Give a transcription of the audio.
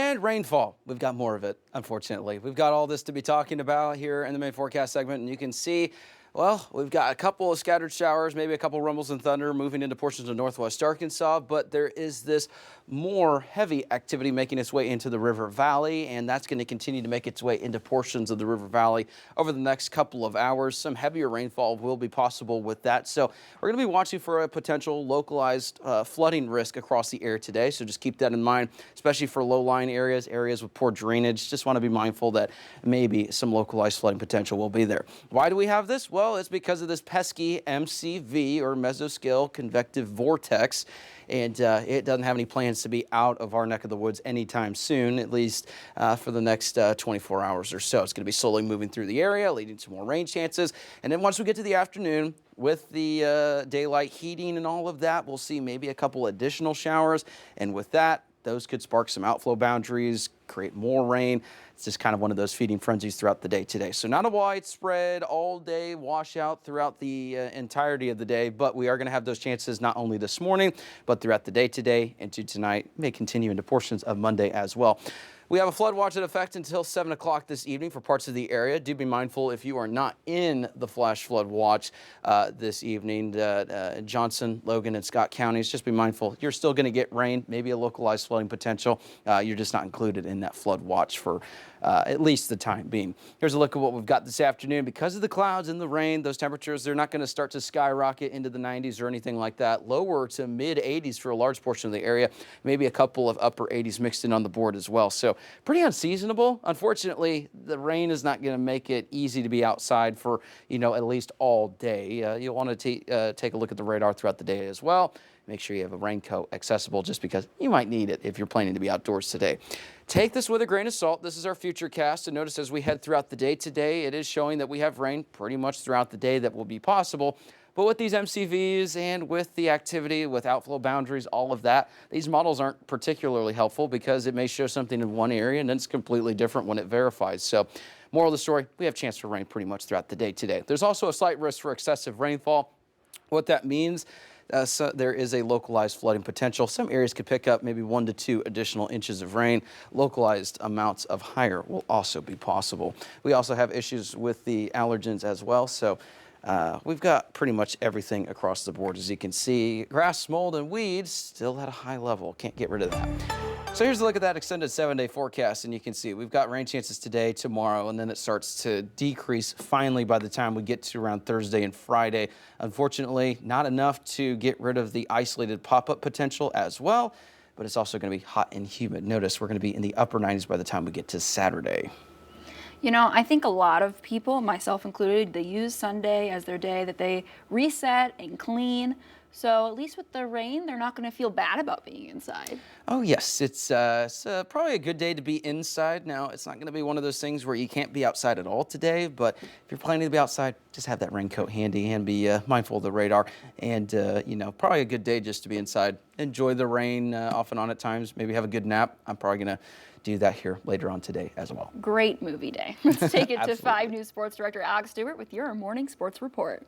And rainfall, we've got more of it, unfortunately. We've got all this to be talking about here in the main forecast segment, and you can see, well, we've got a couple of scattered showers, maybe a couple rumbles and thunder moving into portions of northwest Arkansas, but there is this more heavy activity making its way into the river valley, and that's going to continue to make its way into portions of the river valley over the next couple of hours. Some heavier rainfall will be possible with that, so we're going to be watching for a potential localized flooding risk across the area today, so just keep that in mind, especially for low-lying areas, areas with poor drainage. Just want to be mindful that maybe some localized flooding potential will be there. Why do we have this? Well, it's because of this pesky MCV, or mesoscale convective vortex, and it doesn't have any plans to be out of our neck of the woods anytime soon, at least for the next 24 hours or so. It's going to be slowly moving through the area, leading to more rain chances. And then once we get to the afternoon, with the daylight heating and all of that, we'll see maybe a couple additional showers. And with that, those could spark some outflow boundaries, create more rain. It's just kind of one of those feeding frenzies throughout the day today. So not a widespread all-day washout throughout the entirety of the day, but we are going to have those chances not only this morning, but throughout the day today into tonight, may continue into portions of Monday as well. We have a flood watch in effect until 7 o'clock this evening for parts of the area. Do be mindful if you are not in the flash flood watch this evening, Johnson, Logan, and Scott counties. Just be mindful. You're still going to get rain, maybe a localized flooding potential. You're just not included in that flood watch for at least the time being. Here's a look at what we've got this afternoon. Because of the clouds and the rain, those temperatures, they're not going to start to skyrocket into the 90s or anything like that. Lower to mid 80s for a large portion of the area. Maybe a couple of upper 80s mixed in on the board as well. So pretty unseasonable. Unfortunately, the rain is not going to make it easy to be outside for, at least all day. You'll want to take a look at the radar throughout the day as well. Make sure you have a raincoat accessible just because you might need it if you're planning to be outdoors today. Take this with a grain of salt. This is our future cast, and notice as we head throughout the day today, it is showing that we have rain pretty much throughout the day that will be possible. But with these MCVs and with the activity, with outflow boundaries, all of that, these models aren't particularly helpful because it may show something in one area and then it's completely different when it verifies. So moral of the story, we have a chance for rain pretty much throughout the day today. There's also a slight risk for excessive rainfall. What that means, so there is a localized flooding potential. Some areas could pick up maybe 1 to 2 additional inches of rain. Localized amounts of higher will also be possible. We also have issues with the allergens as well. So we've got pretty much everything across the board. As you can see, grass, mold, and weeds still at a high level. Can't get rid of that. So here's a look at that extended 7-day forecast, and you can see we've got rain chances today, tomorrow, and then it starts to decrease finally by the time we get to around Thursday and Friday. Unfortunately, not enough to get rid of the isolated pop-up potential as well, but it's also going to be hot and humid. Notice we're going to be in the upper 90s by the time we get to Saturday. I think a lot of people, myself included, they use Sunday as their day that they reset and clean. So at least with the rain, they're not going to feel bad about being inside. Oh, yes. It's probably a good day to be inside. Now, it's not going to be one of those things where you can't be outside at all today, but if you're planning to be outside, just have that raincoat handy and be mindful of the radar. And, probably a good day just to be inside. Enjoy the rain off and on at times. Maybe have a good nap. I'm probably going to do that here later on today as well. Great movie day. Let's take it to 5 News Sports Director Alex Stewart with your morning sports report.